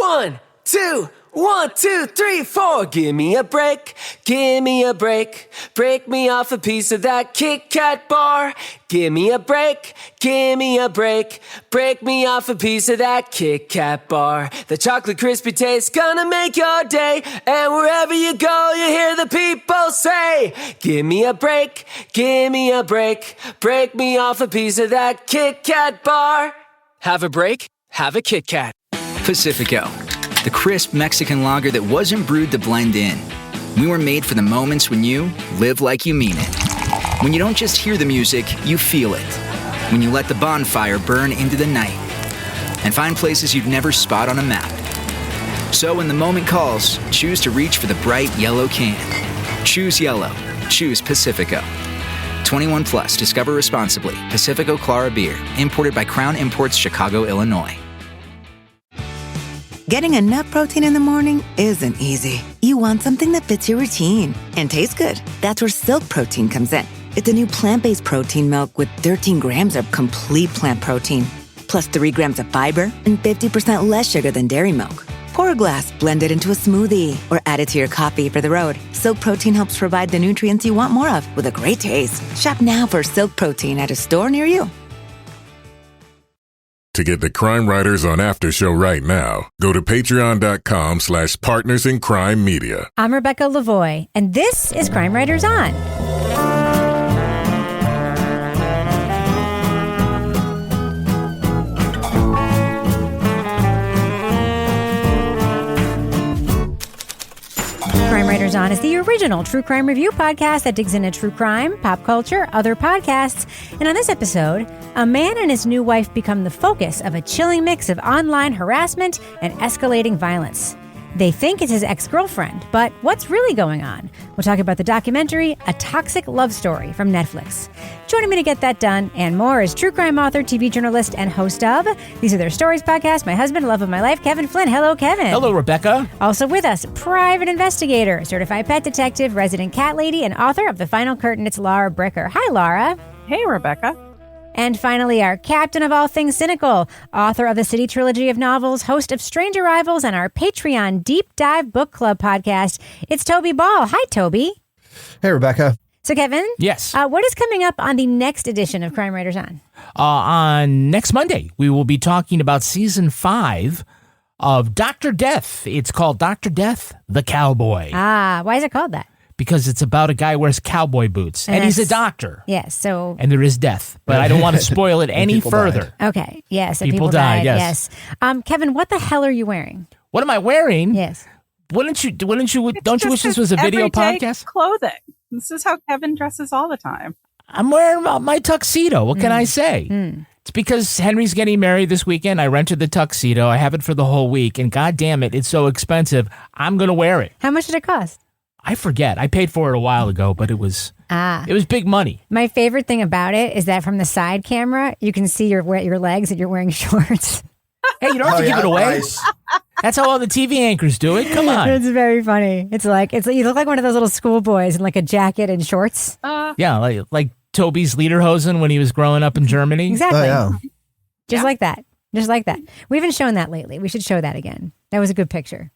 1, 2, 1, 2, 3, 4. Give me a break, give me a break. Break me off a piece of that Kit Kat bar. Give me a break, give me a break. Break me off a piece of that Kit Kat bar. The chocolate crispy taste gonna make your day. And wherever you go, you hear the people say, give me a break, give me a break. Break me off a piece of that Kit Kat bar. Have a break, have a Kit Kat. Pacifico, the crisp Mexican lager that wasn't brewed to blend in. We were made for the moments when you live like you mean it. When you don't just hear the music, you feel it. When you let the bonfire burn into the night and find places you'd never spot on a map. So when the moment calls, choose to reach for the bright yellow can. Choose yellow. Choose Pacifico. 21 plus. Discover responsibly. Pacifico Clara Beer. Imported by Crown Imports, Chicago, Illinois. Getting enough protein in the morning isn't easy. You want something that fits your routine and tastes good. That's where Silk Protein comes in. It's a new plant-based protein milk with 13 grams of complete plant protein, plus 3 grams of fiber and 50% less sugar than dairy milk. Pour a glass, blend it into a smoothie, or add it to your coffee for the road. Silk Protein helps provide the nutrients you want more of with a great taste. Shop now for Silk Protein at a store near you. To get the Crime Writers on Aftershow right now, go to patreon.com/partnersincrimemedia. I'm Rebecca Lavoie, and this is Crime Writers On. Crime Writers On is the original true crime review podcast that digs into true crime, pop culture, other podcasts. And on this episode, a man and his new wife become the focus of a chilling mix of online harassment and escalating violence. They think it's his ex-girlfriend, but what's really going on? We'll talk about the documentary, A Toxic Love Story from Netflix. Joining me to get that done and more is true crime author, TV journalist, and host of These Are Their Stories podcast, my husband, love of my life, Kevin Flynn. Hello, Kevin. Hello, Rebecca. Also with us, private investigator, certified pet detective, resident cat lady, and author of The Final Curtain, it's Laura Bricker. Hi, Laura. Hey, Rebecca. And finally, our captain of all things cynical, author of the City Trilogy of novels, host of Strange Arrivals, and our Patreon Deep Dive Book Club podcast, it's Toby Ball. Hi, Toby. Hey, Rebecca. So, Kevin? Yes. What is coming up on the next edition of Crime Writers On? On next Monday, we will be talking about Season 5 of Dr. Death. It's called Dr. Death, the Cowboy. Why is it called that? Because it's about a guy who wears cowboy boots. And he's a doctor. Yes, so... And there is death. But I don't want to spoil it any further. Died. Okay, yes. So people died, yes. Kevin, what the hell are you wearing? What am I wearing? Yes. Don't you wish this was a video podcast? Clothing. This is how Kevin dresses all the time. I'm wearing my tuxedo. What can I say? It's because Henry's getting married this weekend. I rented the tuxedo. I have it for the whole week. And God damn it, it's so expensive. I'm going to wear it. How much did it cost? I forget. I paid for it a while ago, but it was big money. My favorite thing about it is that from the side camera, you can see your legs and you're wearing shorts. Hey, you don't have to give it away. Nice. That's how all the TV anchors do it. Come on. It's very funny. It's like you look like one of those little schoolboys in like a jacket and shorts. Yeah, like Toby's Lederhosen when he was growing up in Germany. Exactly. Oh, yeah. Just like that. Just like that. We haven't shown that lately. We should show that again. That was a good picture.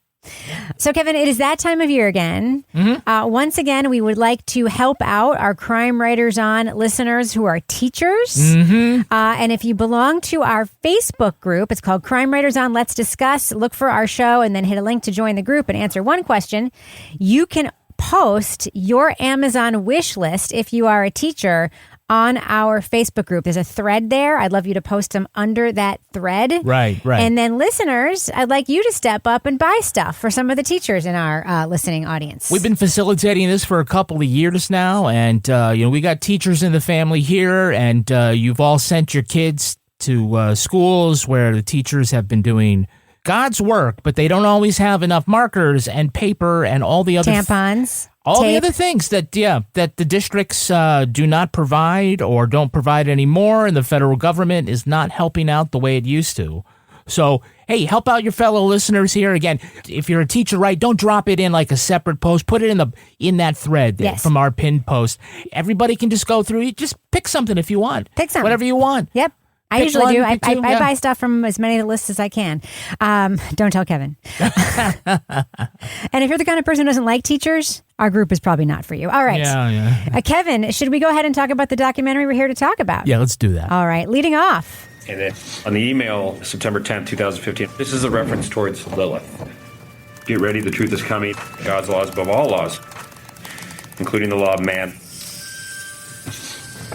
So, Kevin, it is that time of year again. Mm-hmm. Once again, we would like to help out our Crime Writers On listeners who are teachers. Mm-hmm. And if you belong to our Facebook group, it's called Crime Writers On Let's Discuss. Look for our show and then hit a link to join the group and answer one question. You can post your Amazon wish list if you are a teacher on our Facebook group. There's a thread there. I'd love you to post them under that thread. Right. And then listeners, I'd like you to step up and buy stuff for some of the teachers in our listening audience. We've been facilitating this for a couple of years now, and we got teachers in the family here, and you've all sent your kids to schools where the teachers have been doing God's work, but they don't always have enough markers and paper and all the other tampons. All tape. The other things that the districts do not provide or don't provide anymore, and the federal government is not helping out the way it used to. So, hey, help out your fellow listeners here. Again, if you're a teacher, right, don't drop it in like a separate post. Put it in that thread from our pinned post. Everybody can just go through it. Just pick something if you want. Pick something. Whatever you want. Yep. I Pick usually one, do. I pick two, yeah. buy stuff from as many lists as I can. Don't tell Kevin. And if you're the kind of person who doesn't like teachers, our group is probably not for you. All right. Yeah. Kevin, should we go ahead and talk about the documentary we're here to talk about? Yeah, let's do that. All right. Leading off. And then on the email, September 10th, 2015, this is a reference towards Lilith. Get ready, the truth is coming. God's law is above all laws, including the law of man.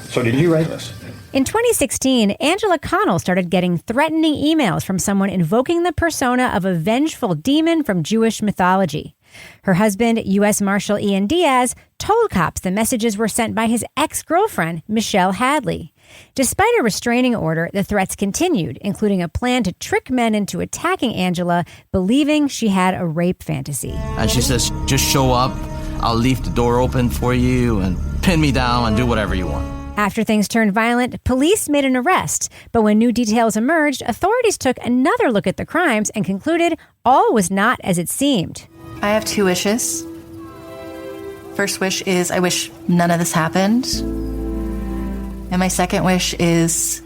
So did you write this? In 2016, Angela Connell started getting threatening emails from someone invoking the persona of a vengeful demon from Jewish mythology. Her husband, U.S. Marshal Ian Diaz, told cops the messages were sent by his ex-girlfriend, Michelle Hadley. Despite a restraining order, the threats continued, including a plan to trick men into attacking Angela, believing she had a rape fantasy. And she says, just show up, I'll leave the door open for you and pin me down and do whatever you want. After things turned violent, police made an arrest, but when new details emerged, authorities took another look at the crimes and concluded all was not as it seemed. I have 2 wishes. First wish is I wish none of this happened. And my second wish is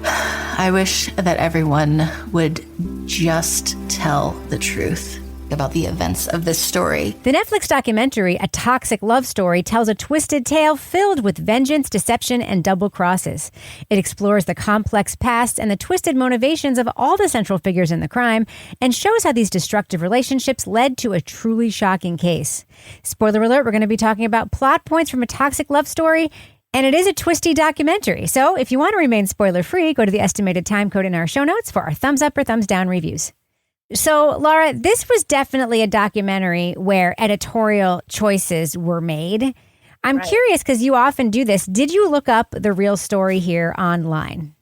I wish that everyone would just tell the truth about the events of this story. The Netflix documentary, A Toxic Love Story, tells a twisted tale filled with vengeance, deception, and double crosses. It explores the complex past and the twisted motivations of all the central figures in the crime and shows how these destructive relationships led to a truly shocking case. Spoiler alert, we're going to be talking about plot points from A Toxic Love Story, and it is a twisty documentary. So if you want to remain spoiler-free, go to the estimated time code in our show notes for our thumbs up or thumbs down reviews. So, Laura, this was definitely a documentary where editorial choices were made. I'm curious because you often do this. Did you look up the real story here online?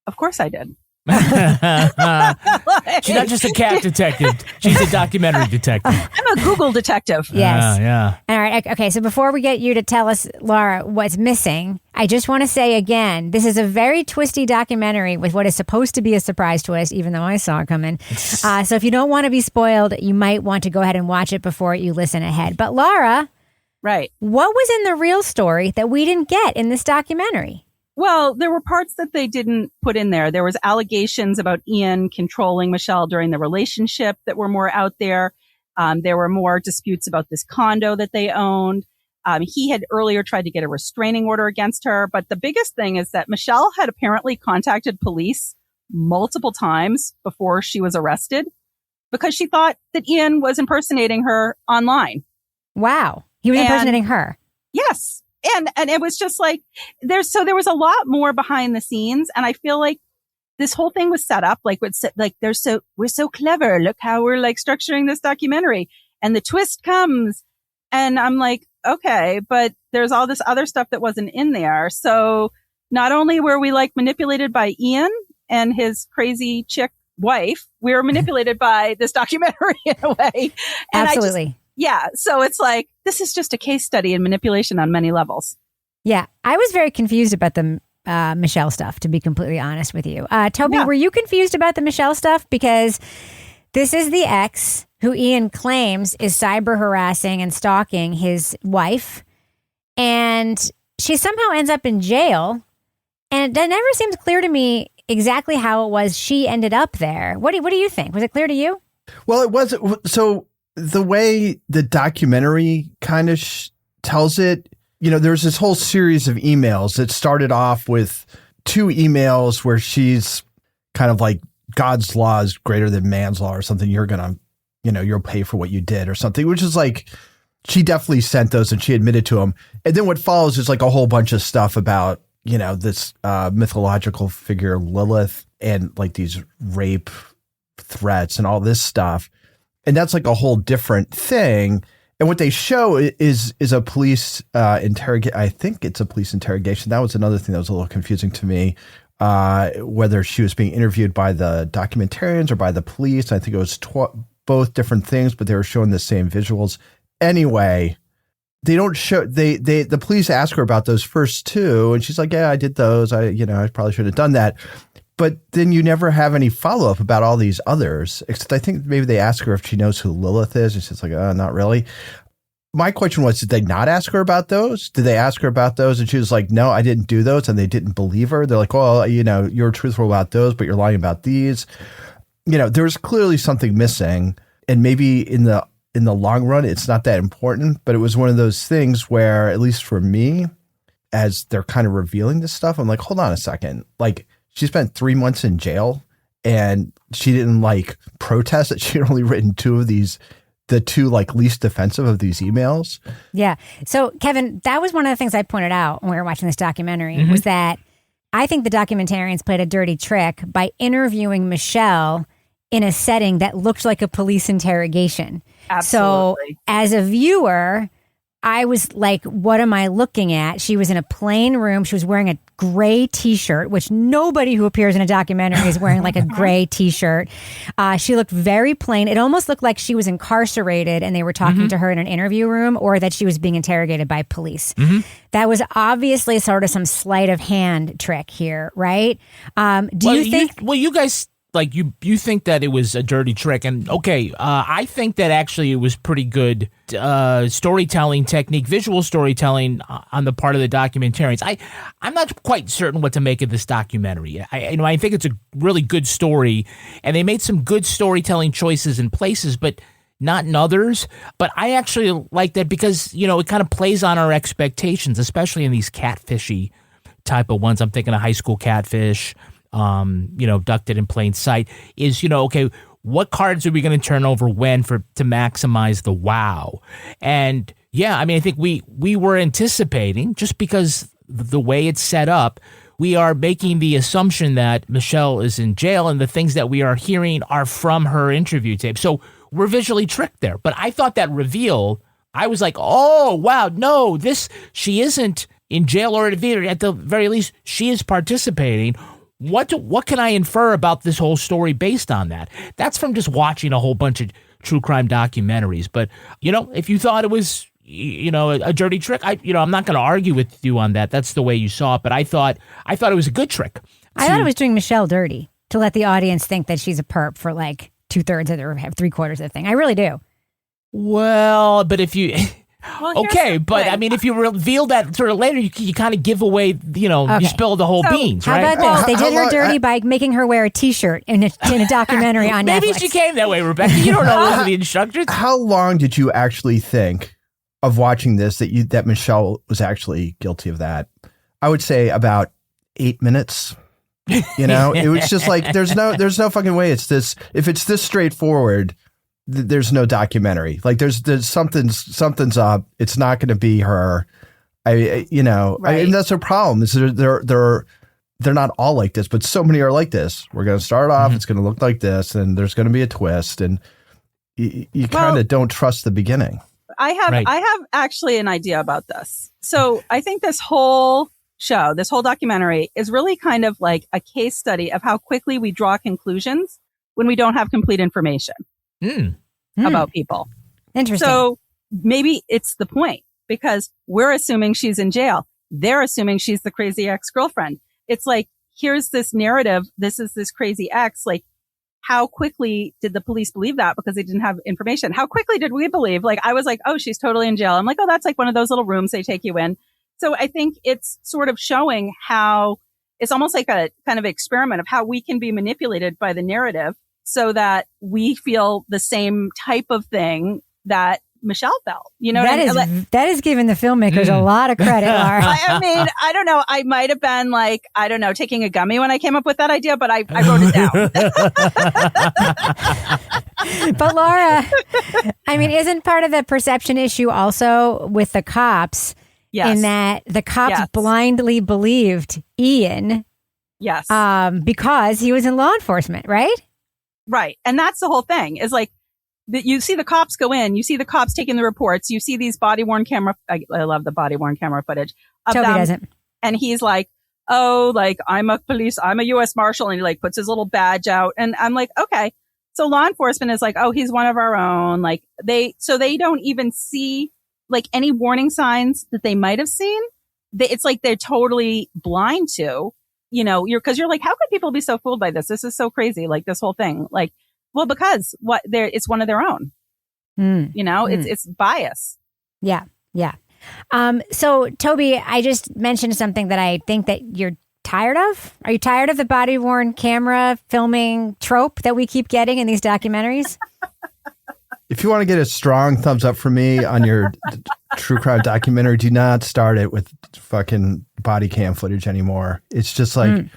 Of course I did. She's not just a cat detective. She's a documentary detective. I'm a Google detective. Yes. Yeah. All right. Okay. So before we get you to tell us, Laura, what's missing, I just want to say again, this is a very twisty documentary with what is supposed to be a surprise twist, even though I saw it coming. So if you don't want to be spoiled, you might want to go ahead and watch it before you listen ahead. But Laura, Right. what was in the real story that we didn't get in this documentary? Well, there were parts that they didn't put in there. There was allegations about Ian controlling Michelle during the relationship that were more out there. There were more disputes about this condo that they owned. He had earlier tried to get a restraining order against her. But the biggest thing is that Michelle had apparently contacted police multiple times before she was arrested because she thought that Ian was impersonating her online. Wow. He was impersonating her. Yes. And it was just like, there was a lot more behind the scenes. And I feel like this whole thing was set up we're so clever. Look how we're like structuring this documentary, and the twist comes. And I'm like, okay, but there's all this other stuff that wasn't in there. So not only were we like manipulated by Ian and his crazy chick wife, we were manipulated by this documentary in a way. And Absolutely. Yeah. So it's like, this is just a case study in manipulation on many levels. Yeah. I was very confused about the Michelle stuff, to be completely honest with you. Toby, were you confused about the Michelle stuff? Because this is the ex who Ian claims is cyber harassing and stalking his wife. And she somehow ends up in jail. And that never seemed clear to me exactly how it was she ended up there. What do you think? Was it clear to you? Well, it was. So the way the documentary kind of tells it, there's this whole series of emails that started off with 2 emails where she's kind of like, God's law is greater than man's law or something. You're going to, you'll pay for what you did or something, which is like, she definitely sent those and she admitted to them. And then what follows is like a whole bunch of stuff about, this mythological figure Lilith and like these rape threats and all this stuff. And that's like a whole different thing. And what they show is a police interrogation. I think it's a police interrogation. That was another thing that was a little confusing to me, whether she was being interviewed by the documentarians or by the police. I think it was both different things, but they were showing the same visuals. Anyway, they don't show, the police ask her about those first 2. And she's like, yeah, I did those. I probably should have done that. But then you never have any follow-up about all these others, except I think maybe they ask her if she knows who Lilith is. And she's like, not really. my question was, did they not ask her about those? Did they ask her about those? And she was like, no, I didn't do those. And they didn't believe her. They're like, well, you're truthful about those, but you're lying about these. There's clearly something missing. And maybe in the long run, it's not that important. But it was one of those things where, at least for me, as they're kind of revealing this stuff, I'm like, hold on a second. Like, she spent 3 months in jail and she didn't protest that she had only written the two least offensive of these emails. Yeah. So Kevin, that was one of the things I pointed out when we were watching this documentary was that I think the documentarians played a dirty trick by interviewing Michelle in a setting that looked like a police interrogation. Absolutely. So as a viewer, I was like, what am I looking at? She was in a plain room. She was wearing a gray T-shirt, which nobody who appears in a documentary is wearing a gray T-shirt. She looked very plain. It almost looked like she was incarcerated and they were talking to her in an interview room, or that she was being interrogated by police. That was obviously sort of some sleight of hand trick here, right? Do you think... You guys... you think that it was a dirty trick, and okay, I think that actually it was pretty good storytelling technique, visual storytelling on the part of the documentarians. I'm not quite certain what to make of this documentary. I think it's a really good story, and they made some good storytelling choices in places, but not in others. But I actually like that because it kind of plays on our expectations, especially in these catfishy type of ones. I'm thinking of High School Catfish. Abducted in plain sight is, okay, what cards are we going to turn over when to maximize the wow? And yeah, I think we were anticipating, just because the way it's set up, we are making the assumption that Michelle is in jail and the things that we are hearing are from her interview tape. So we're visually tricked there. But I thought that reveal, I was like, oh, wow, no, she isn't in jail, or at the very least, she is participating. What can I infer about this whole story based on that? That's from just watching a whole bunch of true crime documentaries. But, if you thought it was, a dirty trick, I'm not going to argue with you on that. That's the way you saw it. But I thought it was a good trick. I thought it was doing Michelle dirty to let the audience think that she's a perp for 2/3 of or 3/4 of the thing. I really do. Well, but if you... Well, okay, but if you reveal that sort of later, you kind of give away, you spill the whole beans, right? How about this? They did her dirty by making her wear a T-shirt in a documentary on Netflix. Maybe she came that way, Rebecca. You don't know what the instructors. How long did you actually think of watching this that Michelle was actually guilty of that? I would say about 8 minutes. It was just there's no fucking way it's this. If it's this straightforward, there's no documentary. There's something's up. It's not going to be her. Right. And that's a problem. Is they're not all like this, but so many are like this. We're going to start off. It's going to look like this, and there's going to be a twist, and you kind of don't trust the beginning. I have actually an idea about this. So I think this whole show, this whole documentary, is really kind of like a case study of how quickly we draw conclusions when we don't have complete information. About people. Interesting. So maybe it's the point, because we're assuming she's in jail. They're assuming she's the crazy ex-girlfriend. It's like, here's this narrative. This is this crazy ex. How quickly did the police believe that? Because they didn't have information. How quickly did we believe? I was like, oh, she's totally in jail. I'm like, oh, that's one of those little rooms they take you in. So I think it's sort of showing how it's almost like a kind of experiment of how we can be manipulated by the narrative, so that we feel the same type of thing that Michelle felt. That is giving the filmmakers a lot of credit, Laura. I don't know. I might have been taking a gummy when I came up with that idea, but I wrote it down. But Laura, isn't part of the perception issue also with the cops? Yes. In that the cops blindly believed Ian. Yes. Because he was in law enforcement, right? Right. And that's the whole thing, is you see the cops go in, you see the cops taking the reports, you see these body-worn camera. I love the body-worn camera footage. Toby doesn't. And he's like, oh, I'm a U.S. Marshal. And he puts his little badge out. And I'm like, okay. So law enforcement is oh, he's one of our own. They don't even see any warning signs that they might have seen. It's they're totally blind to. Because you're how could people be so fooled by this? This is so crazy. This whole thing. Well, because it's one of their own. It's bias. Yeah. Yeah. So Toby, I just mentioned something that I think that you're tired of. Are you tired of the body worn camera filming trope that we keep getting in these documentaries? If you want to get a strong thumbs up from me on your true crime documentary, do not start it with fucking body cam footage anymore. It's just like,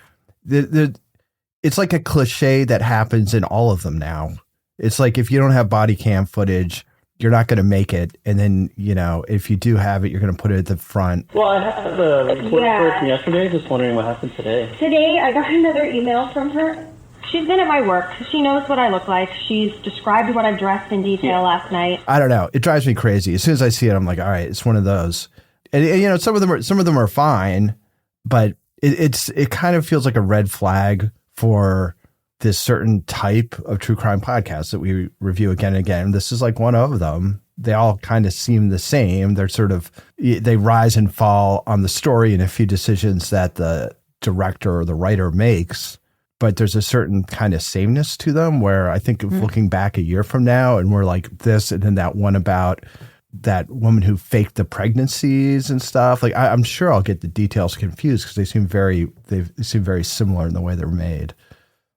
it's like a cliche that happens in all of them now. It's like, if you don't have body cam footage, you're not going to make it. And then, you know, if you do have it, you're going to put it at the front. Well, I have a report for it from yesterday. Just wondering what happened today. Today, I got another email from her. She's been at my work. She knows what I look like. She's described what I've dressed in detail last night. I don't know. It drives me crazy. As soon as I see it, I'm like, all right, it's one of those. And you know, some of them are fine, but it kind of feels like a red flag for this certain type of true crime podcast that we review again and again. This is like one of them. They all kind of seem the same. They rise and fall on the story and a few decisions that the director or the writer makes. But there's a certain kind of sameness to them where I think of looking back a year from now and we're like this, and then that one about that woman who faked the pregnancies and stuff. Like I'm sure I'll get the details confused because they seem very similar in the way they're made.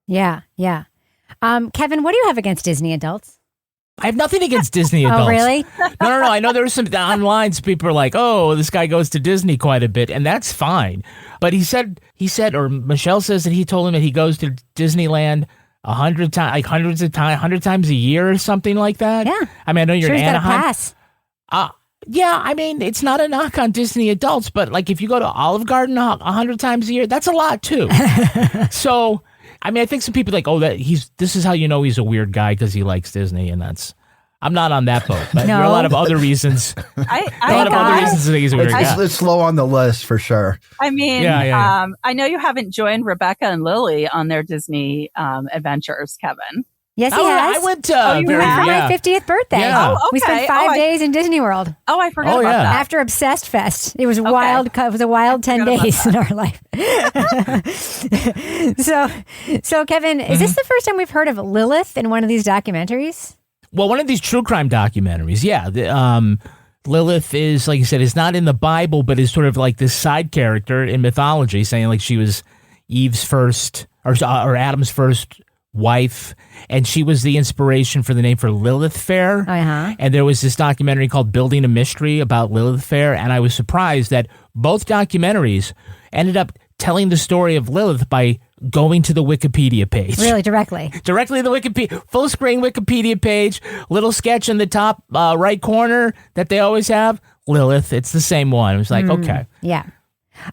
Yeah, yeah. Kevin, what do you have against Disney adults? I have nothing against Disney adults. Oh, really? No. I know there was some online. Some people are like, "Oh, this guy goes to Disney quite a bit," and that's fine. But he said, or Michelle says that he told him that he goes to Disneyland 100 times, like hundreds of times, 100 times a year or something like that. Yeah. I mean, I know you're sure in Anaheim. Pass. Yeah, I mean, it's not a knock on Disney adults, but like if you go to Olive Garden 100 times a year, that's a lot too. So. I mean, I think some people are like, oh, this is how you know he's a weird guy because he likes Disney, and I'm not on that boat. But there are a lot of other reasons. Other reasons to think he's a weird guy. It's low on the list for sure. I mean, yeah. I know you haven't joined Rebecca and Lily on their Disney adventures, Kevin. Yes, he has. I went for my 50th birthday. Yeah. Oh, okay. We spent 5 days in Disney World. Oh, I forgot about that. After Obsessed Fest. It was wild. It was a wild 10 days in our life. So Kevin, is this the first time we've heard of Lilith in one of these documentaries? Well, one of these true crime documentaries, yeah. Lilith is, like you said, is not in the Bible, but is sort of like this side character in mythology, saying like she was Eve's first, or Adam's first wife, and she was the inspiration for the name for Lilith Fair. Uh-huh. And there was this documentary called Building a Mystery about Lilith Fair, and I was surprised that both documentaries ended up telling the story of Lilith by going to the Wikipedia page. Really, directly? Directly to the Wikipedia, full screen Wikipedia page, little sketch in the top right corner that they always have, Lilith, it's the same one. It was like, okay. Yeah.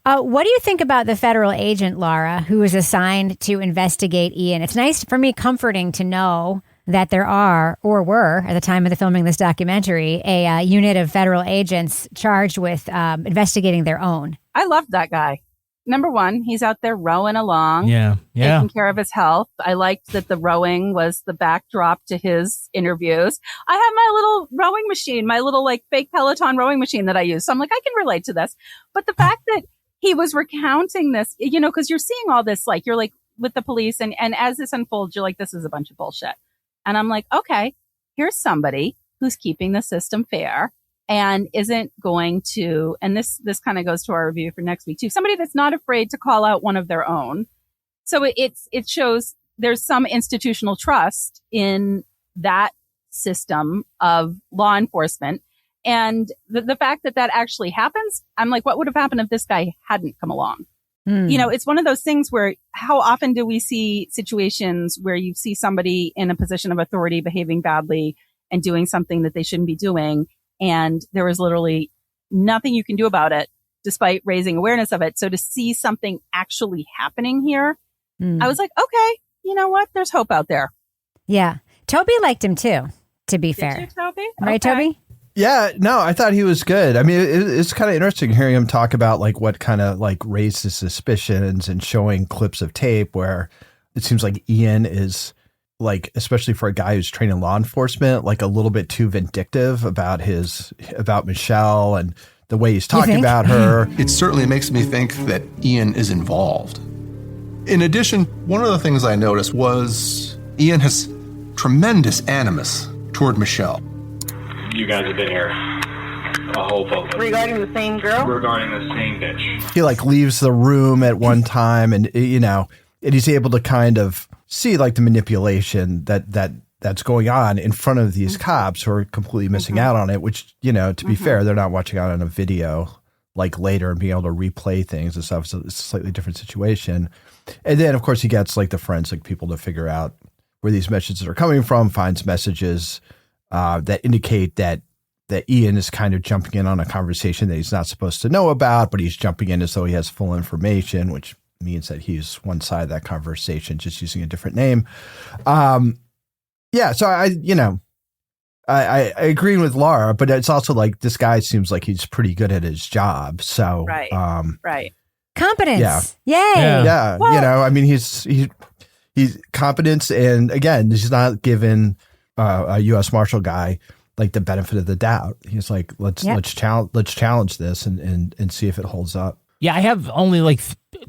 What do you think about the federal agent, Laura, who was assigned to investigate Ian? It's nice for me, comforting to know that there are, or were, at the time of the filming of this documentary, a unit of federal agents charged with investigating their own. I loved that guy. Number one, he's out there rowing along, taking care of his health. I liked that the rowing was the backdrop to his interviews. I have my little rowing machine, my little like fake Peloton rowing machine that I use. So I'm like, I can relate to this. But the fact that he was recounting this, you know, because you're seeing all this, like you're like with the police, and as this unfolds, you're like, this is a bunch of bullshit. And I'm like, okay, here's somebody who's keeping the system fair and isn't going to, and this kind of goes to our review for next week too, somebody that's not afraid to call out one of their own. So it shows there's some institutional trust in that system of law enforcement. And the fact that actually happens, I'm like, what would have happened if this guy hadn't come along? You know, it's one of those things where how often do we see situations where you see somebody in a position of authority behaving badly and doing something that they shouldn't be doing, and there was literally nothing you can do about it despite raising awareness of it. So to see something actually happening here, I was like, okay, you know what? There's hope out there. Yeah. Toby liked him too, to be fair. Did you, Toby? Right, Okay. Toby? Yeah, no, I thought he was good. I mean, it's kind of interesting hearing him talk about like what kind of like raised his suspicions and showing clips of tape where it seems like Ian is like, especially for a guy who's trained in law enforcement, like a little bit too vindictive about Michelle and the way he's talking about her. It certainly makes me think that Ian is involved. In addition, one of the things I noticed was Ian has tremendous animus toward Michelle. You guys have been here a whole boatload. Regarding the same girl? Regarding the same bitch. He like leaves the room at one time, and and he's able to kind of see like the manipulation that's going on in front of these cops who are completely missing out on it. Which to be fair, they're not watching out on a video like later and being able to replay things and stuff. So it's a slightly different situation. And then of course he gets like the forensic people to figure out where these messages are coming from, finds messages that indicate that Ian is kind of jumping in on a conversation that he's not supposed to know about, but he's jumping in as though he has full information, which means that he's one side of that conversation, just using a different name. So I agree with Laura, but it's also like this guy seems like he's pretty good at his job. So right. Competence. Yeah. Yay. Yeah. Well, I mean, he's competence, and again, he's not given a U.S. Marshal guy like the benefit of the doubt. He's like, let's challenge this and see if it holds up. Yeah, I have only like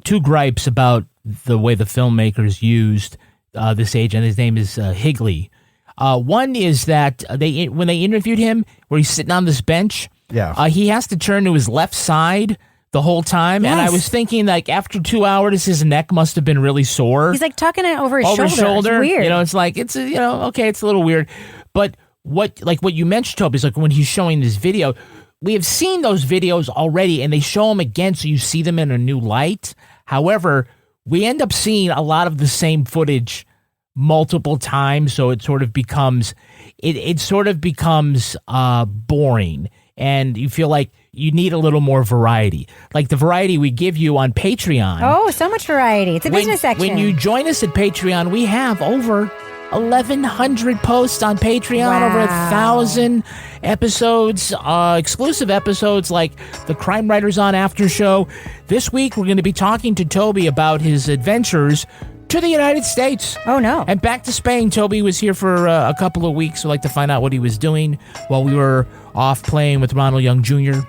two gripes about the way the filmmakers used this agent. His name is Higley. One is that when they interviewed him, where he's sitting on this bench, he has to turn to his left side the whole time. Yes. And I was thinking, like, after 2 hours, his neck must have been really sore. He's like tucking it over his shoulder. It's weird. It's like, it's okay, it's a little weird. But what you mentioned, Toby, is like when he's showing this video, we have seen those videos already, and they show them again, so you see them in a new light. However, we end up seeing a lot of the same footage multiple times, so it sort of becomes boring, and you feel like you need a little more variety, like the variety we give you on Patreon. Oh, so much variety. It's a business section. When you join us at Patreon, we have over 1,100 posts on Patreon, over 1,000 episodes, exclusive episodes like the Crime Writers on After Show. This week, we're going to be talking to Toby about his adventures to the United States. Oh, no. And back to Spain. Toby was here for a couple of weeks. We'd like to find out what he was doing while we were off playing with Ronald Young Jr.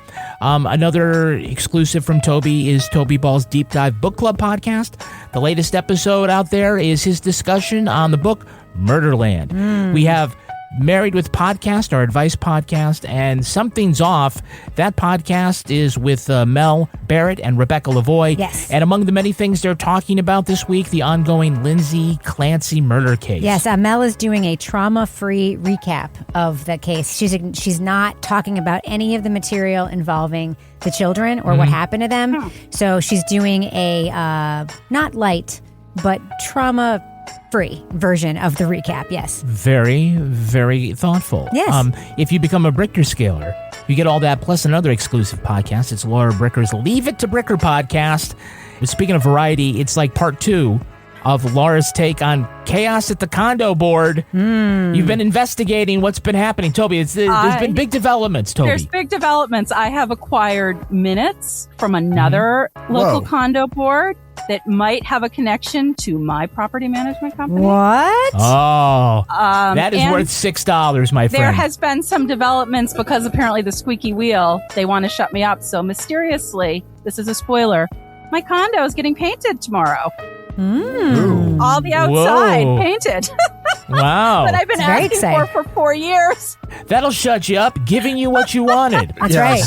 Another exclusive from Toby is Toby Ball's Deep Dive Book Club podcast. The latest episode out there is his discussion on the book Murderland. We have Married with Podcast, our advice podcast, and Something's Off. That podcast is with Mel Barrett and Rebecca Lavoie. Yes. And among the many things they're talking about this week, the ongoing Lindsay Clancy murder case. Yes, Mel is doing a trauma-free recap of the case. She's not talking about any of the material involving the children or what happened to them. So she's doing a not light, but trauma-free version of the recap, yes. Very, very thoughtful. Yes. If you become a Bricker Scaler, you get all that plus another exclusive podcast. It's Laura Bricker's Leave It to Bricker podcast. But speaking of variety, it's like part 2 of Laura's take on chaos at the condo board. You've been investigating what's been happening. Toby, there's been big developments, Toby. There's big developments. I have acquired minutes from another local condo board that might have a connection to my property management company. What? Oh, that is worth $6, my friend. There has been some developments because apparently the squeaky wheel, they want to shut me up. So mysteriously, this is a spoiler, my condo is getting painted tomorrow. All the outside painted. Wow. That I've been asking for 4 years. That'll shut you up, giving you what you wanted. That's right.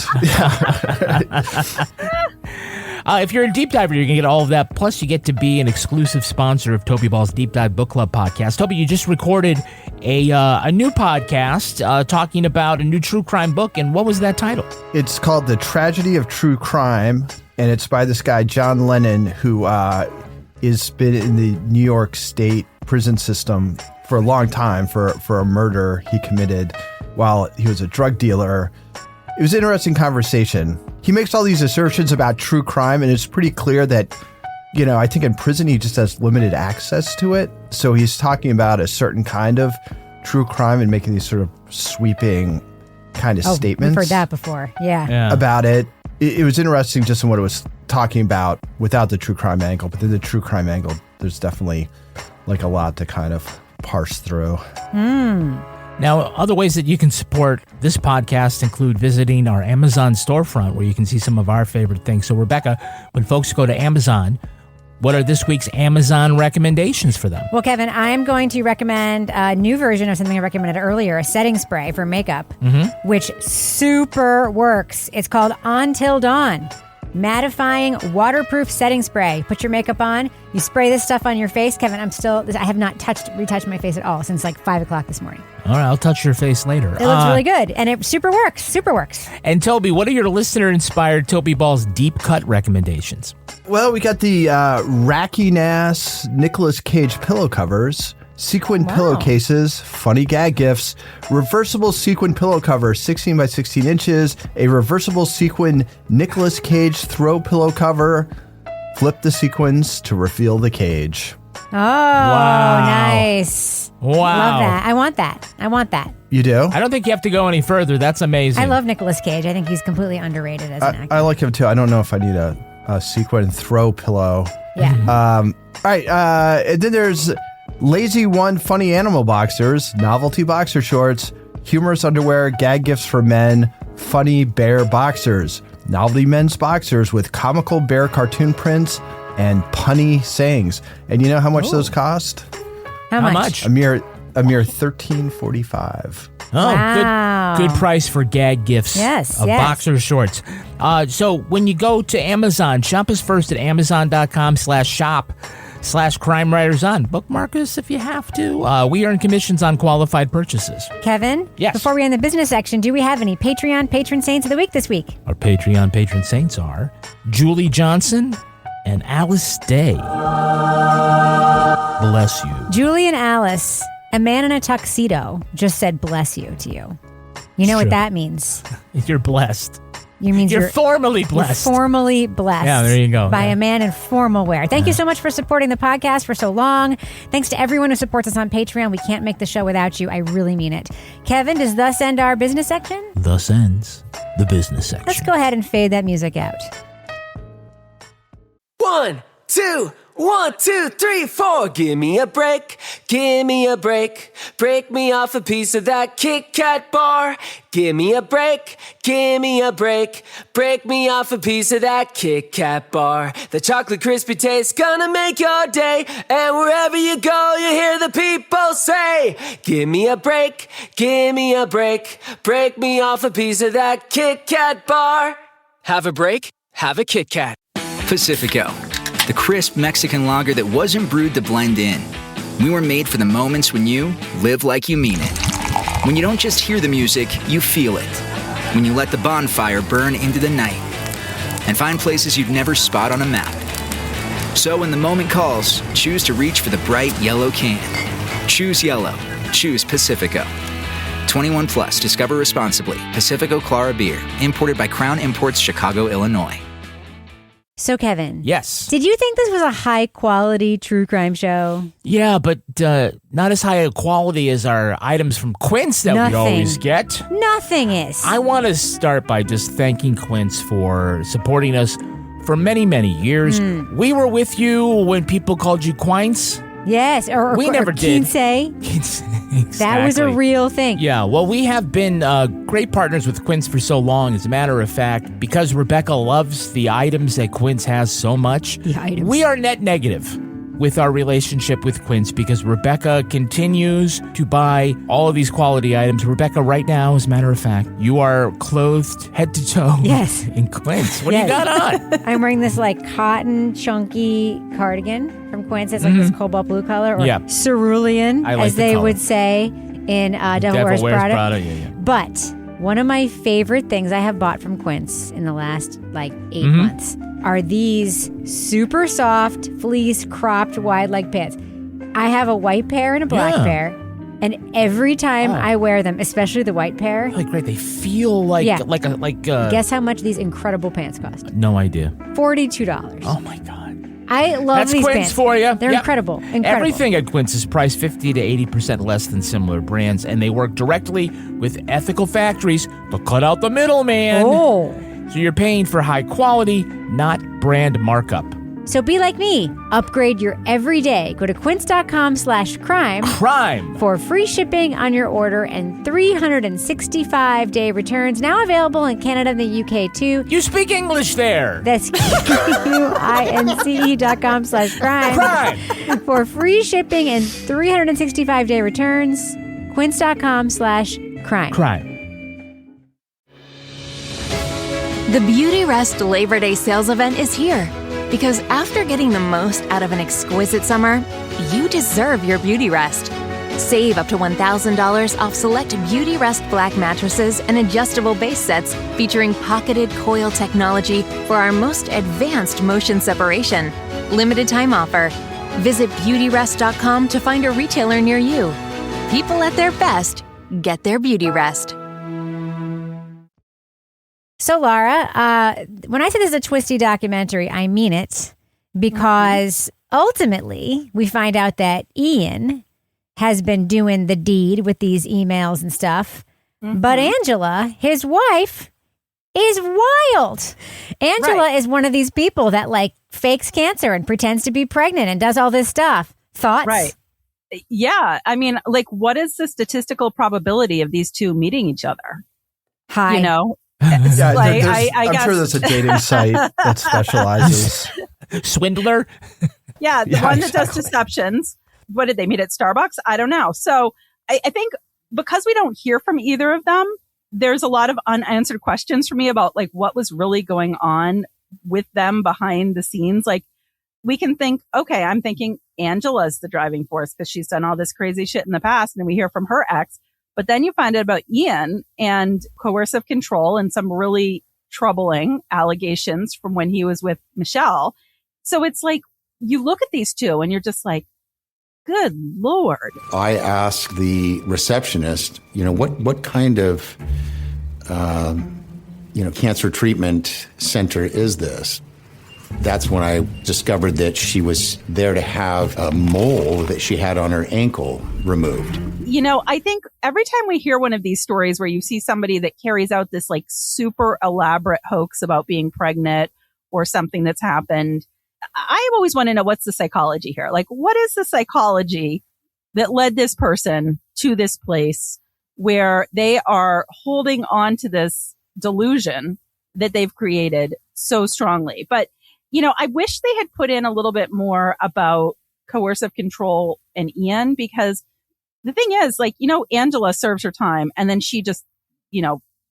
If you're a deep diver, you're going to get all of that. Plus, you get to be an exclusive sponsor of Toby Ball's Deep Dive Book Club podcast. Toby, you just recorded a new podcast talking about a new true crime book. And what was that title? It's called The Tragedy of True Crime. And it's by this guy, John Lennon, who has been in the New York State prison system for a long time for a murder he committed while he was a drug dealer. It was an interesting conversation. He makes all these assertions about true crime, and it's pretty clear that, I think in prison he just has limited access to it. So he's talking about a certain kind of true crime and making these sort of sweeping kind of statements. We've heard that before. Yeah. About it. It was interesting just in what it was talking about without the true crime angle, but then the true crime angle, there's definitely like a lot to kind of parse through. Now, other ways that you can support this podcast include visiting our Amazon storefront where you can see some of our favorite things. So, Rebecca, when folks go to Amazon, what are this week's Amazon recommendations for them? Well, Kevin, I'm going to recommend a new version of something I recommended earlier, a setting spray for makeup, which super works. It's called Until Dawn. Mattifying waterproof setting spray. Put your makeup on. You spray this stuff on your face. Kevin, I have not retouched my face at all since like 5 o'clock this morning. All right, I'll touch your face later. It looks really good, and it super works. And Toby, what are your listener-inspired Toby Ball's deep cut recommendations? Well, we got the Racky-Nass Nicolas Cage pillow covers, sequin pillowcases, funny gag gifts, reversible sequin pillow cover, 16 by 16 inches, a reversible sequin Nicolas Cage throw pillow cover, flip the sequins to reveal the cage. Oh, nice. Wow. Love that. I want that. You do? I don't think you have to go any further. That's amazing. I love Nicolas Cage. I think he's completely underrated as an actor. I like him too. I don't know if I need a sequin throw pillow. Yeah. All right. And then there's Lazy One Funny Animal Boxers, novelty boxer shorts, humorous underwear, gag gifts for men, funny bear boxers, novelty men's boxers with comical bear cartoon prints and punny sayings. And you know how much those cost? How much? A mere $13.45. Oh, Wow. good price for gag gifts. Yes, of yes. boxer shorts. So when you go to Amazon, shop us first at amazon.com/shop/Crime Writers On. Bookmark us if you have to. We earn commissions on qualified purchases. Kevin? Yes. Before we end the business section, do we have any Patreon patron saints of the week this week? Our Patreon patron saints are Julie Johnson and Alice Day. Bless you. Julie and Alice, a man in a tuxedo, just said bless you to you. You know what that means? You're blessed. You're formally blessed. You're formally blessed. Yeah, there you go. By a man in formal wear. Thank you so much for supporting the podcast for so long. Thanks to everyone who supports us on Patreon. We can't make the show without you. I really mean it. Kevin, does thus end our business section? Thus ends the business section. Let's go ahead and fade that music out. 1, 2, 1, 2, 3, 4. Give me a break, give me a break. Break me off a piece of that Kit Kat bar. Give me a break, give me a break. Break me off a piece of that Kit Kat bar. The chocolate crispy taste gonna make your day. And wherever you go, you hear the people say, give me a break, give me a break. Break me off a piece of that Kit Kat bar. Have a break, have a Kit Kat. Pacifico, the crisp Mexican lager that wasn't brewed to blend in. We were made for the moments when you live like you mean it. When you don't just hear the music, you feel it. When you let the bonfire burn into the night and find places you'd never spot on a map. So when the moment calls, choose to reach for the bright yellow can. Choose yellow. Choose Pacifico. 21 plus. Discover responsibly. Pacifico Clara Beer. Imported by Crown Imports, Chicago, Illinois. So, Kevin. Yes. Did you think this was a high-quality true crime show? Yeah, but not as high a quality as our items from Quince that we always get. Nothing is. I want to start by just thanking Quince for supporting us for many, many years. We were with you when people called you Quince. Yes, or we never did. Quince. Exactly. That was a real thing. Yeah, well, we have been great partners with Quince for so long. As a matter of fact, because Rebecca loves the items that Quince has so much, we are net negative with our relationship with Quince because Rebecca continues to buy all of these quality items. Rebecca, right now, as a matter of fact, you are clothed head to toe in Quince. What do you got on? I'm wearing this like cotton chunky cardigan from Quince. It's like this cobalt blue color or cerulean, as they would say in Devil Wears Prada. Yeah. But one of my favorite things I have bought from Quince in the last 8 months are these super soft fleece cropped wide leg pants. I have a white pair and a black pair, and every time I wear them, especially the white pair, great. They feel like Guess how much these incredible pants cost? No idea. $42. Oh my god. I love these Quince pants. for you. They're incredible. Everything at Quince is priced 50 to 80% less than similar brands, and they work directly with ethical factories to cut out the middleman. Oh. So you're paying for high quality, not brand markup. So be like me. Upgrade your everyday. Go to quince.com/crime. Crime. For free shipping on your order and 365-day returns. Now available in Canada and the UK too. You speak English there. That's quince.com/crime. Crime. For free shipping and 365-day returns. Quince.com/crime. Crime. The Beauty Rest Labor Day sales event is here. Because after getting the most out of an exquisite summer, you deserve your beauty rest. Save up to $1,000 off select Beauty Rest Black mattresses and adjustable base sets featuring pocketed coil technology for our most advanced motion separation. Limited time offer. Visit beautyrest.com to find a retailer near you. People at their best get their beauty rest. So, Laura, when I say this is a twisty documentary, I mean it because ultimately we find out that Ian has been doing the deed with these emails and stuff. But Angela, his wife, is wild. Angela is one of these people that like fakes cancer and pretends to be pregnant and does all this stuff. Thoughts? Right. Yeah. I mean, like, what is the statistical probability of these two meeting each other? High. You know? Yeah, Like, I'm guess. sure there's a dating site that specializes. Swindler? Yeah, the one that does deceptions. What did they meet at Starbucks? I don't know. So I think because we don't hear from either of them, there's a lot of unanswered questions for me about like what was really going on with them behind the scenes. Like we can think, okay, I'm thinking Angela's the driving force because she's done all this crazy shit in the past. And then we hear from her ex. But then you find out about Ian and coercive control and some really troubling allegations from when he was with Michelle. So it's like you look at these two and you're just like, good Lord. I asked the receptionist, what kind of, cancer treatment center is this? That's when I discovered that she was there to have a mole that she had on her ankle removed. I think every time we hear one of these stories where you see somebody that carries out this like super elaborate hoax about being pregnant or something that's happened, I always want to know what's the psychology here. Like, what is the psychology that led this person to this place where they are holding on to this delusion that they've created so strongly? But I wish they had put in a little bit more about coercive control and Ian, because the thing is, like, Angela serves her time and then she just,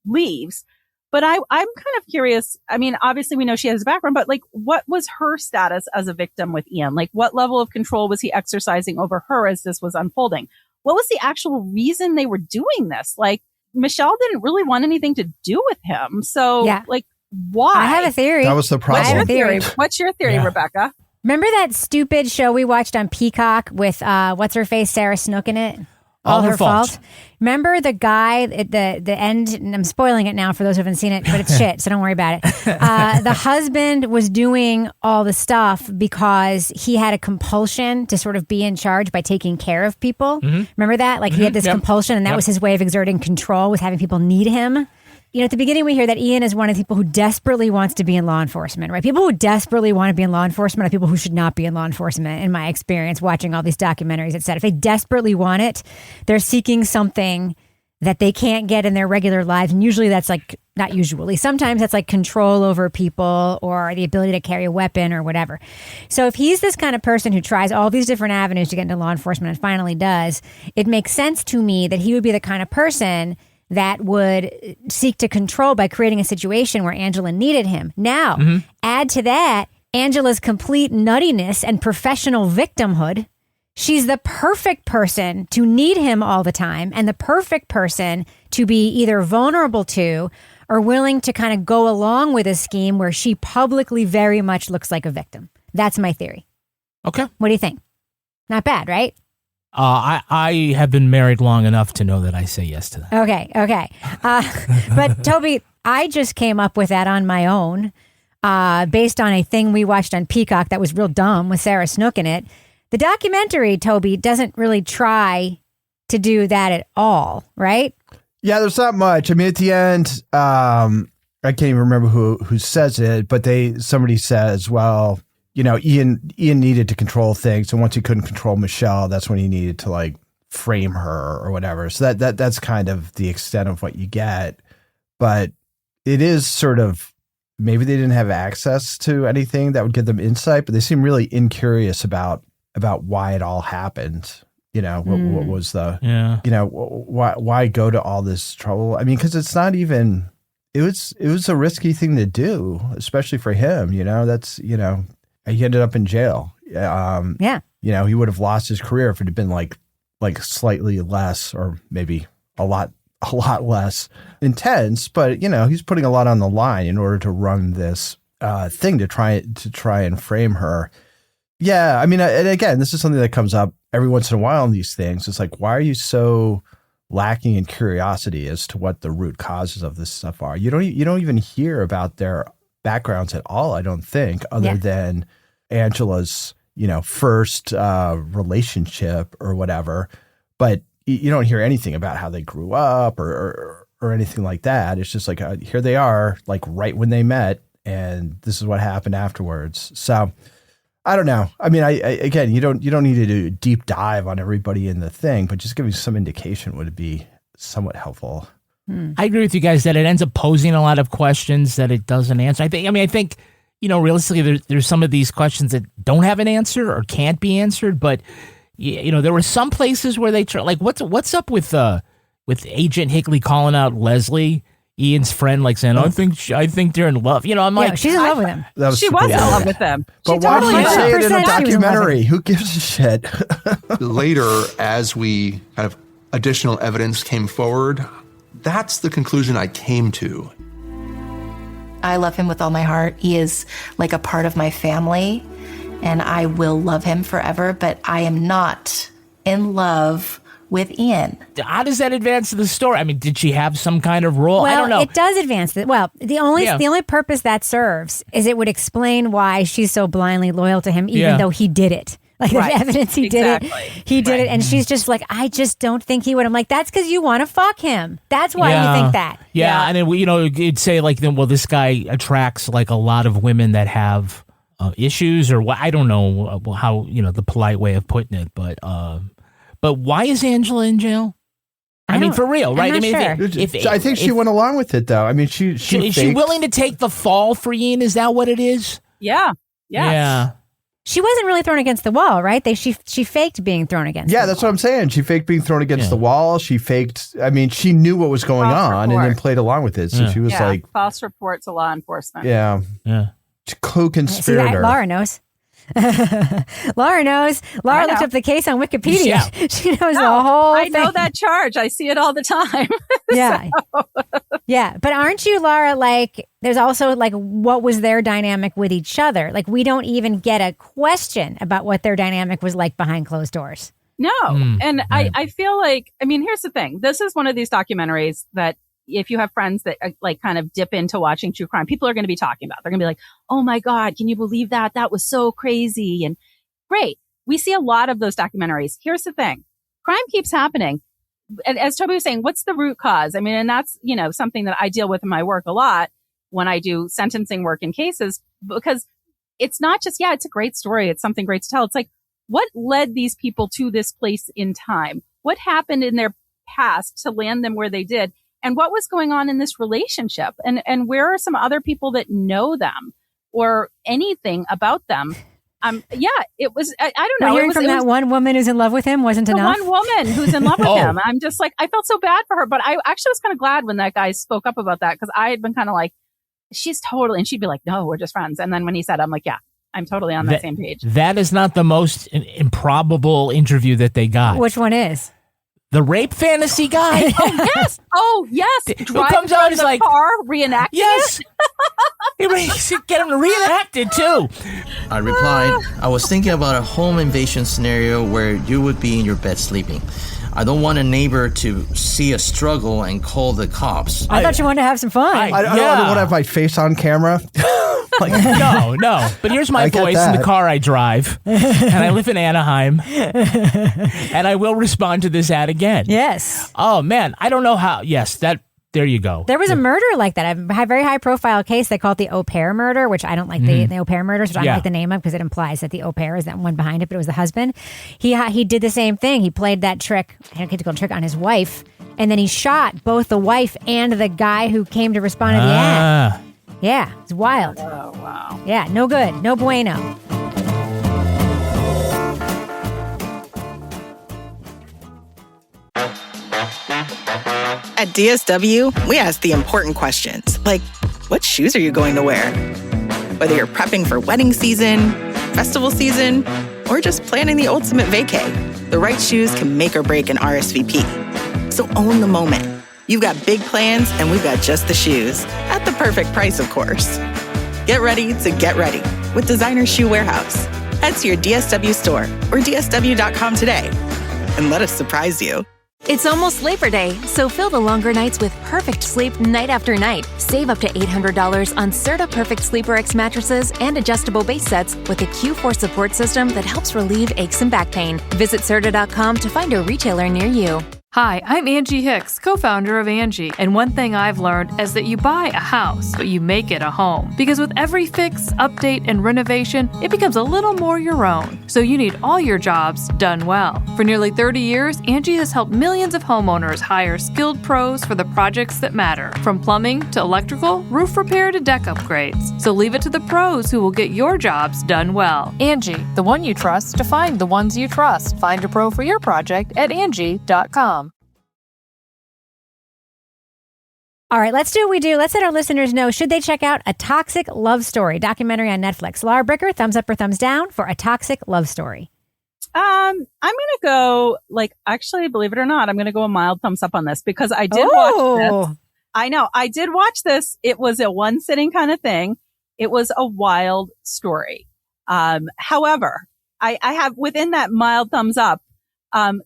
leaves. But I'm kind of curious. I mean, obviously we know she has a background, but like, what was her status as a victim with Ian? Like, what level of control was he exercising over her as this was unfolding? What was the actual reason they were doing this? Like, Michelle didn't really want anything to do with him. So, like, why? I have a theory. That was the problem. I have a theory. What's your theory, Rebecca? Remember that stupid show we watched on Peacock with what's her face, Sarah Snook in it? All Her Fault. Remember the guy at the end, and I'm spoiling it now for those who haven't seen it, but it's shit, so don't worry about it. The husband was doing all the stuff because he had a compulsion to sort of be in charge by taking care of people. Remember that? Like he had this compulsion, and that was his way of exerting control, was having people need him. At the beginning we hear that Ian is one of the people who desperately wants to be in law enforcement, right? People who desperately want to be in law enforcement are people who should not be in law enforcement, in my experience, watching all these documentaries, et cetera. If they desperately want it, they're seeking something that they can't get in their regular lives. And usually that's like, not usually, sometimes that's like control over people or the ability to carry a weapon or whatever. So if he's this kind of person who tries all these different avenues to get into law enforcement and finally does, it makes sense to me that he would be the kind of person that would seek to control by creating a situation where Angela needed him. Now, add to that Angela's complete nuttiness and professional victimhood. She's the perfect person to need him all the time and the perfect person to be either vulnerable to or willing to kind of go along with a scheme where she publicly very much looks like a victim. That's my theory. Okay. What do you think? Not bad, right? I have been married long enough to know that I say yes to that. Okay. But Toby, I just came up with that on my own based on a thing we watched on Peacock that was real dumb with Sarah Snook in it. The documentary, Toby, doesn't really try to do that at all, right? Yeah, there's not much. I mean, at the end, I can't even remember who says it, but somebody says, well, Ian needed to control things, and once he couldn't control Michelle, that's when he needed to like frame her or whatever. So that's kind of the extent of what you get. But it is sort of, maybe they didn't have access to anything that would give them insight, but they seem really incurious about why it all happened. What was the, why go to all this trouble? I mean, because it's not even, it was a risky thing to do, especially for him. That's, he ended up in jail. He would have lost his career if it had been like slightly less, or maybe a lot less intense. But he's putting a lot on the line in order to run this thing to try and frame her. Yeah, I mean, and again, this is something that comes up every once in a while in these things. It's like, why are you so lacking in curiosity as to what the root causes of this stuff are? You don't even hear about their backgrounds at all, I don't think, other than Angela's, first relationship or whatever. But you don't hear anything about how they grew up or anything like that. It's just like, here they are, like right when they met, and this is what happened afterwards. So I don't know. I mean, again, you don't need to do a deep dive on everybody in the thing, but just giving some indication would be somewhat helpful. I agree with you guys that it ends up posing a lot of questions that it doesn't answer. I think, realistically, there's some of these questions that don't have an answer or can't be answered. But there were some places where they try, like, what's up with Agent Higley calling out Leslie, Ian's friend, like saying, I think they're in love. I'm like, she's in love with him. She was in love with him. But why do you say it in a documentary? Who gives a shit? Later, as we kind of additional evidence came forward, that's the conclusion I came to. I love him with all my heart. He is like a part of my family, and I will love him forever, but I am not in love with Ian. How does that advance the story? I mean, did she have some kind of role? Well, I don't know. It does advance it. Well, the only purpose that serves is it would explain why she's so blindly loyal to him, even though he did it. Like, there's evidence he did it. He did it, and she's just like, I just don't think he would. I'm like, that's because you want to fuck him. That's why you think that. Yeah, and then you'd say like, well, this guy attracts like a lot of women that have issues, or I don't know how the polite way of putting it, but why is Angela in jail? I mean, for real, right? I'm not I mean, sure. I think she went along with it, though. I mean, she is she willing to take the fall for Ian? Is that what it is? Yeah. Yeah. She wasn't really thrown against the wall, right? She faked being thrown against the wall. Yeah, that's what I'm saying. She faked being thrown against the wall. She faked, I mean, she knew what was going on and then played along with it. So she was like... false report to law enforcement. Yeah. Co-conspirator. See that? Laura knows. Laura knows. Laura looked up the case on Wikipedia. Yeah. She knows the whole thing. I know that charge. I see it all the time. Yeah. Yeah. But aren't you, Laura, like, there's also like, what was their dynamic with each other? Like, we don't even get a question about what their dynamic was like behind closed doors. No. And I feel like, I mean, here's the thing. This is one of these documentaries that if you have friends that like kind of dip into watching true crime, people are going to be talking about. They're going to be like, oh my God, can you believe that? That was so crazy. And great. We see a lot of those documentaries. Here's the thing. Crime keeps happening. And as Toby was saying, what's the root cause? I mean, and that's, something that I deal with in my work a lot when I do sentencing work in cases, because it's not just, it's a great story. It's something great to tell. It's like, what led these people to this place in time? What happened in their past to land them where they did? And what was going on in this relationship? And where are some other people that know them or anything about them? It was, I don't know. Hearing from that one woman who's in love with him wasn't enough? One woman who's in love with him. I'm just like, I felt so bad for her, but I actually was kind of glad when that guy spoke up about that, because I had been kind of like, she's totally, and she'd be like, no, we're just friends. And then when he said, I'm like, yeah, I'm totally on that same page. That is not the most improbable interview that they got. Which one is? The rape fantasy guy. Oh, yes. Who comes out is like, car reenacting yes. Get him to reenact it too. I replied, I was thinking about a home invasion scenario where you would be in your bed sleeping. I don't want a neighbor to see a struggle and call the cops. I thought you wanted to have some fun. I don't want to have my face on camera. No. But here's my voice in the car I drive, and I live in Anaheim, and I will respond to this ad again. Yes. Oh man, I don't know how. Yes, that there you go. There was a murder like that, a very high profile case. They call it the au pair murder, which I don't like the au pair murders, which I don't like the name of because it implies that the au pair is that one behind it, but it was the husband. He did the same thing. He played that trick, identical trick on his wife, and then he shot both the wife and the guy who came to respond to the ad. Yeah, it's wild. Oh, wow. Yeah, no good. No bueno. At DSW, we ask the important questions, like, what shoes are you going to wear? Whether you're prepping for wedding season, festival season, or just planning the ultimate vacay, the right shoes can make or break an RSVP. So own the moment. You've got big plans, and we've got just the shoes. At the perfect price, of course. Get ready to get ready with Designer Shoe Warehouse. Head to your DSW store or DSW.com today and let us surprise you. It's almost Labor Day, so fill the longer nights with perfect sleep night after night. Save up to $800 on Serta Perfect Sleeper X mattresses and adjustable base sets with a Q4 support system that helps relieve aches and back pain. Visit Serta.com to find a retailer near you. Hi, I'm Angie Hicks, co-founder of Angie, and one thing I've learned is that you buy a house, but you make it a home. Because with every fix, update, and renovation, it becomes a little more your own. So you need all your jobs done well. For nearly 30 years, Angie has helped millions of homeowners hire skilled pros for the projects that matter. From plumbing to electrical, roof repair to deck upgrades. So leave it to the pros who will get your jobs done well. Angie, the one you trust to find the ones you trust. Find a pro for your project at Angie.com. All right, let's do what we do. Let's let our listeners know, should they check out A Toxic Love Story documentary on Netflix? Laura Bricker, thumbs up or thumbs down for A Toxic Love Story? I'm going to go, actually, believe it or not, I'm going to go a mild thumbs up on this because I did watch this. I know. I did watch this. It was a one sitting kind of thing. It was a wild story. However, I have within that mild thumbs up,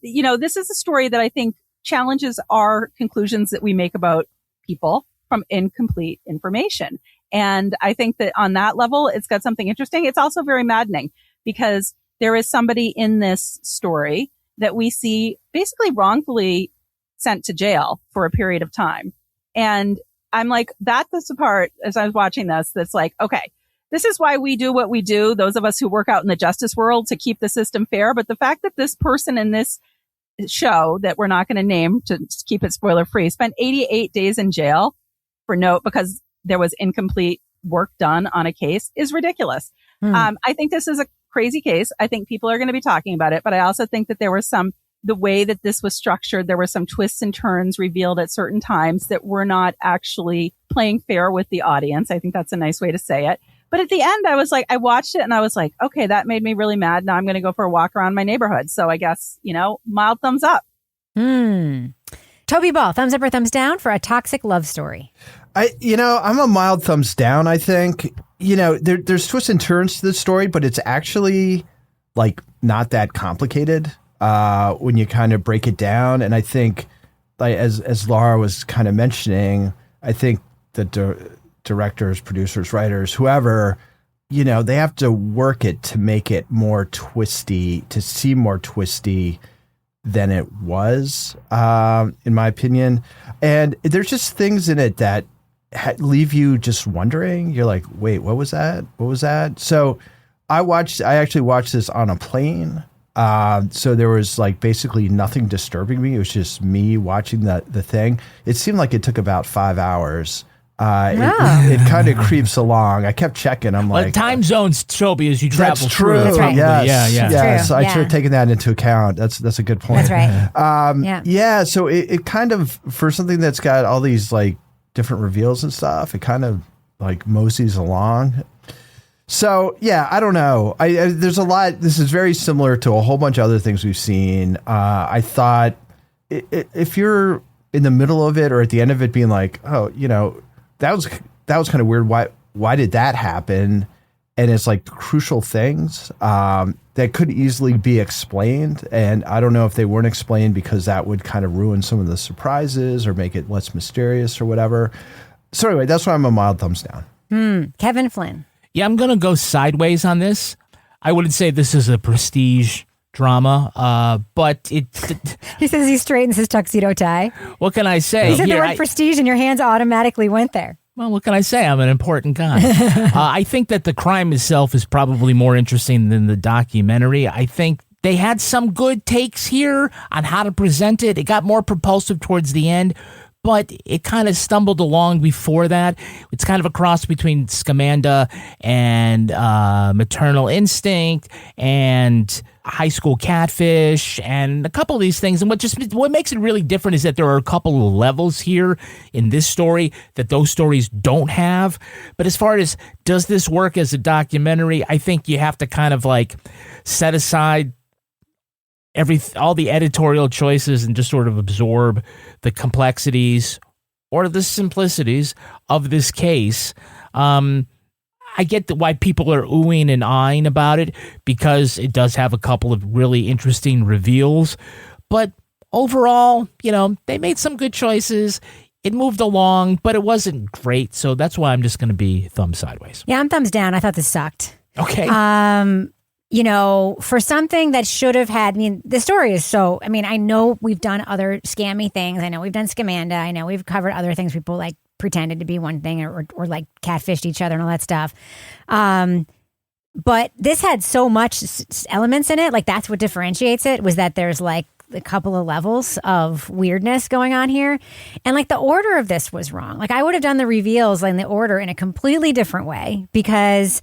this is a story that I think challenges our conclusions that we make about people from incomplete information. And I think that on that level, it's got something interesting. It's also very maddening because there is somebody in this story that we see basically wrongfully sent to jail for a period of time. And I'm like, that's the part as I was watching this, that's like, okay, this is why we do what we do. Those of us who work out in the justice world to keep the system fair. But the fact that this person in this show that we're not going to name to keep it spoiler free spent 88 days in jail because there was incomplete work done on a case is ridiculous. I think this is a crazy case. I think people are going to be talking about it, but I also think that there was the way that this was structured, there were some twists and turns revealed at certain times that were not actually playing fair with the audience. I think that's a nice way to say it. But at the end, I was like, I watched it and I was like, okay, that made me really mad. Now I'm going to go for a walk around my neighborhood. So I guess, mild thumbs up. Toby Ball, thumbs up or thumbs down for A Toxic Love Story? I'm a mild thumbs down, I think. There's twists and turns to the story, but it's actually not that complicated when you kind of break it down. And I think, as Laura was kind of mentioning, I think that directors, producers, writers, whoever, they have to work it to make it more twisty, to seem more twisty than it was, in my opinion. And there's just things in it that leave you just wondering. You're like, wait, what was that? What was that? So I actually watched this on a plane. So there was basically nothing disturbing me. It was just me watching the thing. It seemed like it took about 5 hours. It kind of creeps along. I kept checking. I'm like, time zones, Toby, as you travel that's true. through. Right. Yes. Yeah. Yes. I should have taken that into account. That's a good point. That's right. Yeah. So it kind of, for something that's got all these different reveals and stuff, it kind of moseys along. So yeah, I don't know. There's a lot. This is very similar to a whole bunch of other things we've seen. I thought if you're in the middle of it or at the end of it being like, oh, that was kind of weird. Why did that happen? And it's crucial things that could easily be explained. And I don't know if they weren't explained because that would kind of ruin some of the surprises or make it less mysterious or whatever. So anyway, that's why I'm a mild thumbs down. Kevin Flynn. Yeah, I'm going to go sideways on this. I wouldn't say this is a prestige drama, but it. He says he straightens his tuxedo tie. What can I say? He said the word prestige, and your hands automatically went there. Well, what can I say? I'm an important guy. I think that the crime itself is probably more interesting than the documentary. I think they had some good takes here on how to present it. It got more propulsive towards the end, but it kind of stumbled along before that. It's kind of a cross between Scamanda and Maternal Instinct and High School Catfish and a couple of these things. And what makes it really different is that there are a couple of levels here in this story that those stories don't have. But as far as does this work as a documentary, I think you have to kind of like set aside all the editorial choices and just sort of absorb the complexities or the simplicities of this case. I get why people are oohing and eyeing about it because it does have a couple of really interesting reveals. But overall, they made some good choices. It moved along, but it wasn't great. So that's why I'm just going to be thumb sideways. Yeah, I'm thumbs down. I thought this sucked. Okay. For something that should have had, the story is I know we've done other scammy things. I know we've done Scamanda. I know we've covered other things people like pretended to be one thing or like catfished each other and all that stuff. But this had so much elements in it. Like that's what differentiates it was that there's like a couple of levels of weirdness going on here. And like the order of this was wrong. Like I would have done the reveals in the order in a completely different way because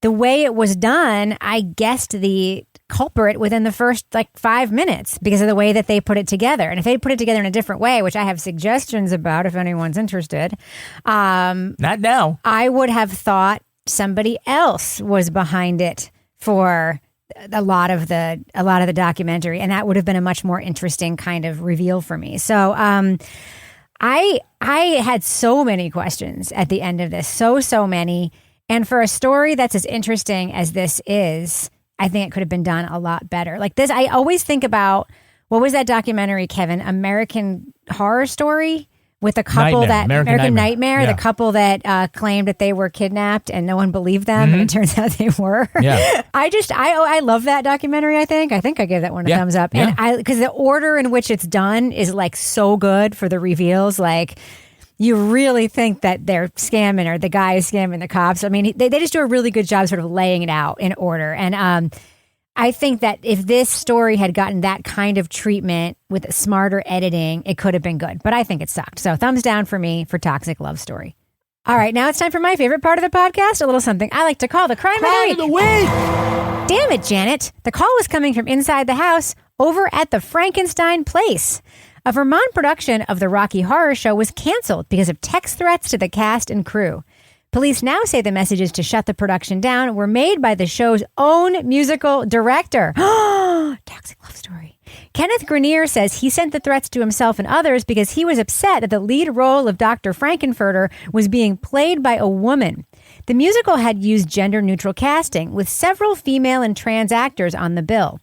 the way it was done, I guessed the culprit within the first 5 minutes because of the way that they put it together. And if they put it together in a different way, which I have suggestions about if anyone's interested. Not now. I would have thought somebody else was behind it for a lot of the documentary, and that would have been a much more interesting kind of reveal for me. So I had so many questions at the end of this, so many. And for a story that's as interesting as this is, I think it could have been done a lot better. Like this, I always think about, what was that documentary, Kevin? American Horror Story? With a couple American Nightmare, yeah. The couple that claimed that they were kidnapped and no one believed them, and it turns out they were. Yeah. I love that documentary. I think I gave that one a thumbs up, and because the order in which it's done is like so good for the reveals. Like you really think that they're scamming or the guy is scamming the cops. I mean, they just do a really good job sort of laying it out in order, and I think that if this story had gotten that kind of treatment with smarter editing, it could have been good. But I think it sucked. So thumbs down for me for Toxic Love Story. All right, now it's time for my favorite part of the podcast, a little something I like to call the Crime of the Week. Damn it, Janet. The call was coming from inside the house over at the Frankenstein Place. A Vermont production of the Rocky Horror Show was canceled because of text threats to the cast and crew. Police now say the messages to shut the production down were made by the show's own musical director. Toxic Love Story. Kenneth Grenier says he sent the threats to himself and others because he was upset that the lead role of Dr. Frankenfurter was being played by a woman. The musical had used gender-neutral casting, with several female and trans actors on the bill.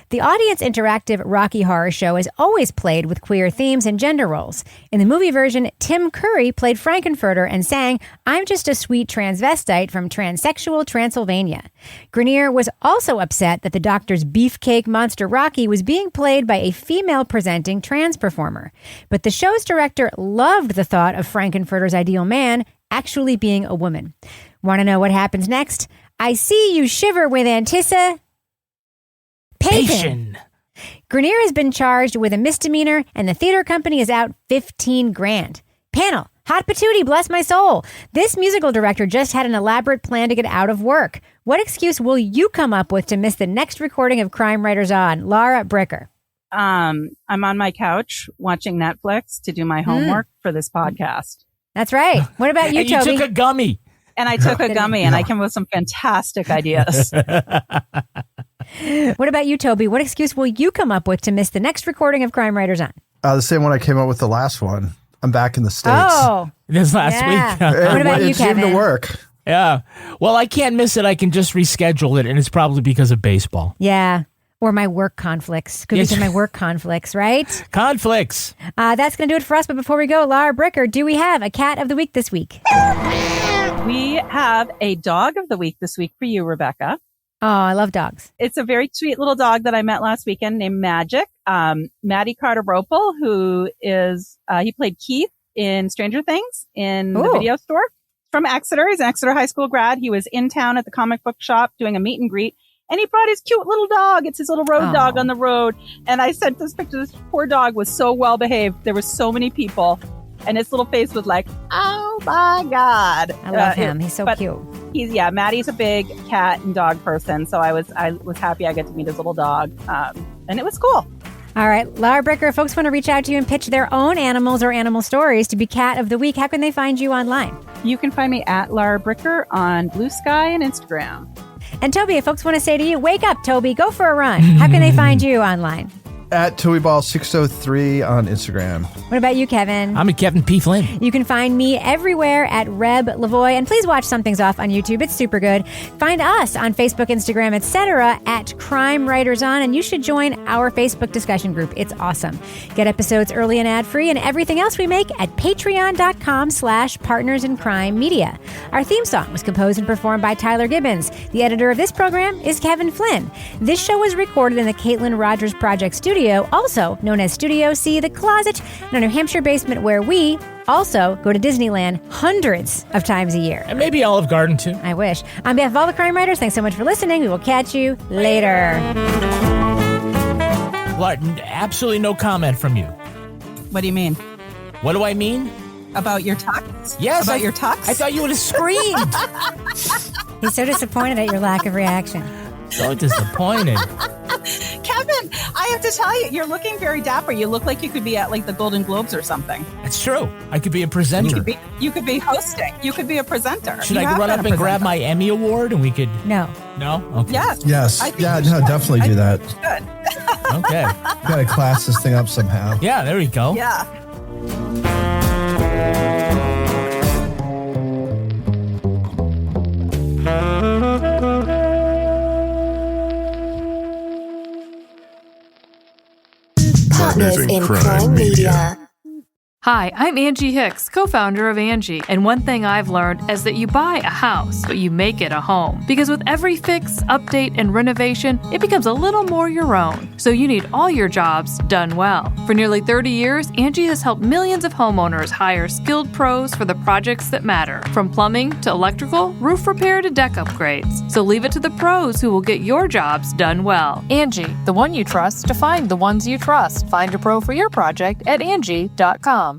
The audience interactive Rocky Horror Show is always played with queer themes and gender roles. In the movie version, Tim Curry played Frankenfurter and sang, "I'm just a sweet transvestite from transsexual Transylvania." Grenier was also upset that the Doctor's beefcake monster Rocky was being played by a female-presenting trans performer. But the show's director loved the thought of Frankenfurter's ideal man actually being a woman. Want to know what happens next? I see you shiver with anticipation. Grenier has been charged with a misdemeanor, and the theater company is out $15,000. Panel, hot patootie, bless my soul. This musical director just had an elaborate plan to get out of work. What excuse will you come up with to miss the next recording of Crime Writers On? Laura Bricker. I'm on my couch watching Netflix to do my homework for this podcast. That's right. What about you, And Toby? you took a gummy. And I took a gummy, and I came up with some fantastic ideas. What about you, Toby? What excuse will you come up with to miss the next recording of Crime Writers On? The same one I came up with the last one. I'm back in the States. Oh. This last week. What about you, It seemed Kevin? to work. Yeah. Well, I can't miss it. I can just reschedule it, and it's probably because of baseball. Yeah. Or my work conflicts. Could be my work conflicts, right? Conflicts. That's going to do it for us. But before we go, Laura Bricker, do we have a cat of the week this week? We have a dog of the week this week for you, Rebecca. Oh, I love dogs. It's a very sweet little dog that I met last weekend named Magic. Maddie Carter-Ropel, who is, he played Keith in Stranger Things in the video store. From Exeter. He's an Exeter High School grad. He was in town at the comic book shop doing a meet and greet. And he brought his cute little dog. It's his little road dog on the road. And I sent this picture. This poor dog was so well behaved. There were so many people. And his little face was like, oh my God. I love him. He's so cute. Maddie's a big cat and dog person. So I was happy I got to meet his little dog. And it was cool. All right, Laura Bricker, if folks want to reach out to you and pitch their own animals or animal stories to be Cat of the Week, how can they find you online? You can find me at Laura Bricker on Blue Sky and Instagram. And Toby, if folks want to say to you, wake up, Toby, go for a run, how can they find you online? At TobyBall603 on Instagram. What about you, Kevin? I'm at Kevin P. Flynn. You can find me everywhere at Reb Lavoie. And please watch Something's Off on YouTube. It's super good. Find us on Facebook, Instagram, etc. at Crime Writers On. And you should join our Facebook discussion group. It's awesome. Get episodes early and ad-free and everything else we make at patreon.com/partnersincrimemedia. Our theme song was composed and performed by Tyler Gibbons. The editor of this program is Kevin Flynn. This show was recorded in the Caitlin Rogers Project Studio, also known as Studio C, the closet in our New Hampshire basement, where we also go to Disneyland hundreds of times a year. And maybe Olive Garden, too. I wish. On behalf of all the crime writers, thanks so much for listening. We will catch you later. Absolutely no comment from you. What do you mean? What do I mean? About your tux? Yes. About your tux? I thought you would have screamed. He's so disappointed at your lack of reaction. So disappointed. Kevin, I have to tell you, you're looking very dapper. You look like you could be at like the Golden Globes or something. That's true. I could be a presenter. You could be hosting. You could be a presenter. Should I run up and grab my Emmy Award and we could... No. No? Okay. Yes. Definitely do that. Good. Okay. Got to class this thing up somehow. Yeah, there we go. Yeah. Partners in Crime Media. Hi, I'm Angie Hicks, co-founder of Angie, and one thing I've learned is that you buy a house, but you make it a home. Because with every fix, update, and renovation, it becomes a little more your own. So you need all your jobs done well. For nearly 30 years, Angie has helped millions of homeowners hire skilled pros for the projects that matter, from plumbing to electrical, roof repair to deck upgrades. So leave it to the pros who will get your jobs done well. Angie, the one you trust to find the ones you trust. Find a pro for your project at Angie.com.